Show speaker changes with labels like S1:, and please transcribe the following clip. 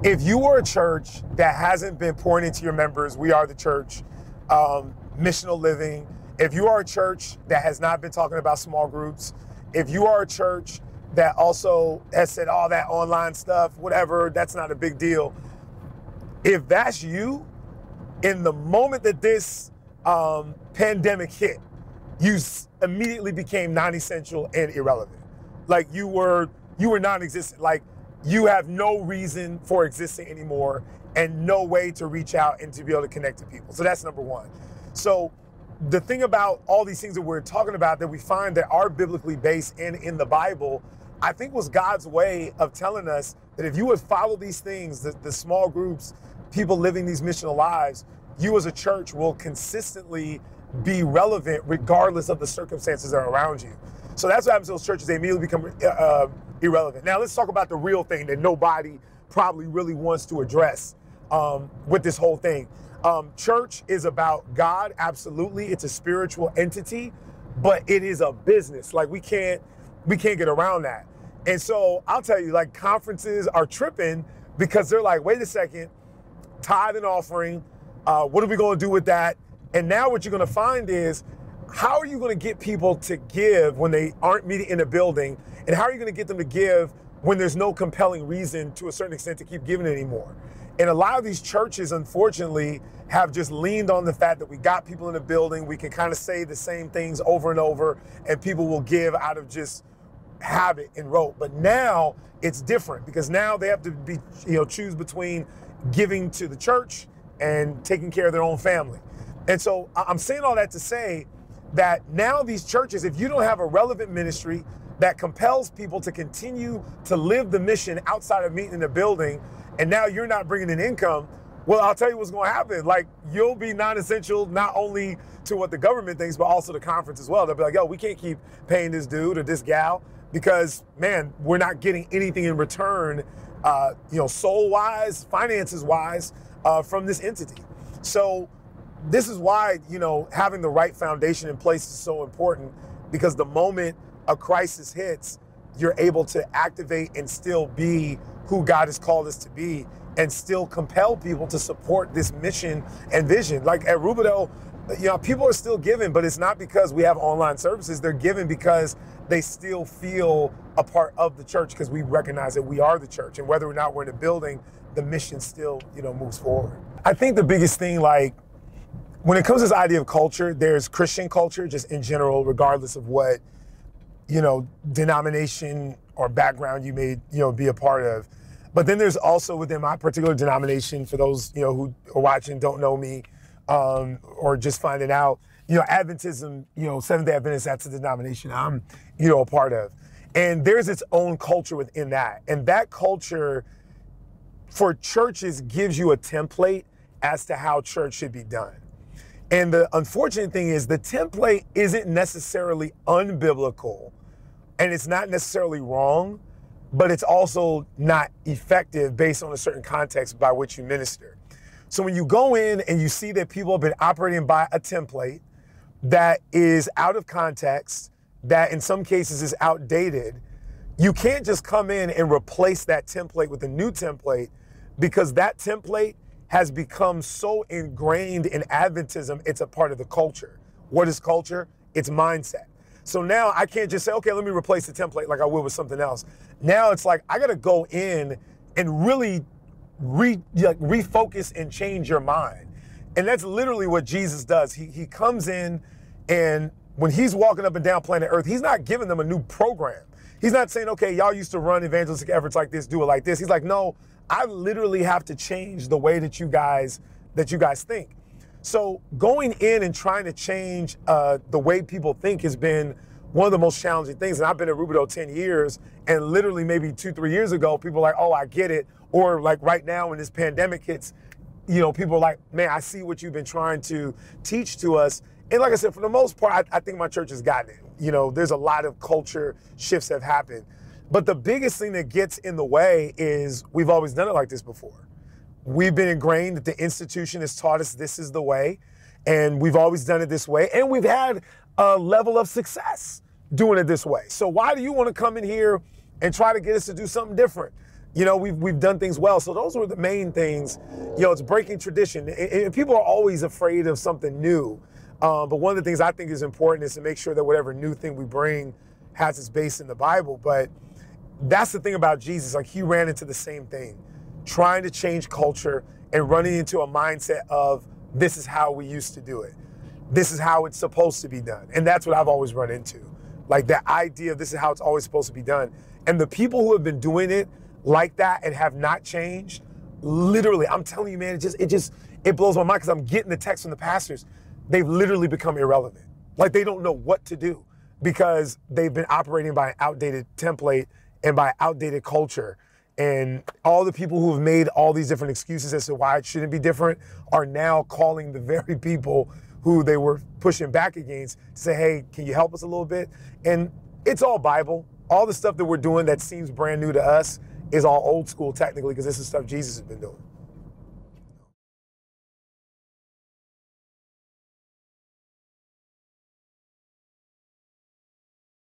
S1: If you are a church that hasn't been pouring into your members, we are the church, missional living. If you are a church that has not been talking about small groups, if you are a church that also has said all that online stuff, whatever, that's not a big deal. If that's you, in the moment that this pandemic hit, you immediately became non-essential and irrelevant. Like you were non-existent. Like you have no reason for existing anymore and no way to reach out and to be able to connect to people. So that's number one. So the thing about all these things that we're talking about that we find that are biblically based and in the Bible, I think was God's way of telling us that if you would follow these things, the small groups, people living these missional lives, you as a church will consistently be relevant regardless of the circumstances that are around you. So that's what happens to those churches. They immediately become irrelevant. Now let's talk about the real thing that nobody probably really wants to address with this whole thing. Church is about God, absolutely. It's a spiritual entity, but it is a business. Like we can't get around that. And so I'll tell you, like conferences are tripping because they're like, wait a second, tithe and offering, what are we going to do with that? And now what you're going to find is, how are you going to get people to give when they aren't meeting in a building? And how are you going to get them to give when there's no compelling reason to a certain extent to keep giving anymore? And a lot of these churches, unfortunately, have just leaned on the fact that we got people in the building, we can kind of say the same things over and over, and people will give out of just habit and rote. But now it's different because now they have to be, choose between giving to the church and taking care of their own family. And so I'm saying all that to say that now these churches, if you don't have a relevant ministry that compels people to continue to live the mission outside of meeting in the building, and now you're not bringing in income, well, I'll tell you what's going to happen. Like, you'll be non-essential not only to what the government thinks, but also the conference as well. They'll be like, yo, we can't keep paying this dude or this gal because, man, we're not getting anything in return, soul-wise, finances-wise, from this entity. So this is why, having the right foundation in place is so important, because the moment a crisis hits, you're able to activate and still be who God has called us to be and still compel people to support this mission and vision. Like at Rubidoux, people are still giving, but it's not because we have online services. They're giving because they still feel a part of the church, because we recognize that we are the church, and whether or not we're in a building, the mission still, moves forward. I think the biggest thing, like, when it comes to this idea of culture, there's Christian culture just in general, regardless of what, denomination or background you may, be a part of. But then there's also within my particular denomination, for those, who are watching, don't know me, or just finding out, Adventism, Seventh-day Adventist, that's the denomination I'm, a part of. And there's its own culture within that. And that culture for churches gives you a template as to how church should be done. And the unfortunate thing is the template isn't necessarily unbiblical, and it's not necessarily wrong, but it's also not effective based on a certain context by which you minister. So when you go in and you see that people have been operating by a template that is out of context, that in some cases is outdated, you can't just come in and replace that template with a new template, because that template has become so ingrained in Adventism, it's a part of the culture. What is culture? It's mindset. So now I can't just say, okay, let me replace the template like I would with something else. Now it's like, I gotta go in and really refocus and change your mind. And that's literally what Jesus does. He comes in, and when he's walking up and down planet Earth, he's not giving them a new program. He's not saying, okay, y'all used to run evangelistic efforts like this, do it like this. He's like, no, I literally have to change the way that you guys think. So going in and trying to change the way people think has been one of the most challenging things. And I've been at Rubidoux 10 years, and literally maybe 2-3 years ago, people are like, oh, I get it. Or like right now when this pandemic hits, people are like, man, I see what you've been trying to teach to us. And like I said, for the most part, I think my church has gotten it. There's a lot of culture shifts have happened. But the biggest thing that gets in the way is we've always done it like this before. We've been ingrained that the institution has taught us this is the way, and we've always done it this way, and we've had a level of success doing it this way. So why do you want to come in here and try to get us to do something different? You know, we've done things well. So those were the main things. You know, it's breaking tradition. And people are always afraid of something new. But one of the things I think is important is to make sure that whatever new thing we bring has its base in the Bible. But that's the thing about Jesus. Like, he ran into the same thing, trying to change culture and running into a mindset of, this is how we used to do it. This is how it's supposed to be done. And that's what I've always run into. Like, that idea of this is how it's always supposed to be done. And the people who have been doing it like that and have not changed, literally, I'm telling you, man, it blows my mind, because I'm getting the text from the pastors. They've literally become irrelevant. Like, they don't know what to do because they've been operating by an outdated template and by outdated culture. And all the people who have made all these different excuses as to why it shouldn't be different are now calling the very people who they were pushing back against to say, hey, can you help us a little bit? And it's all Bible. All the stuff that we're doing that seems brand new to us is all old school technically, because this is stuff Jesus has been doing.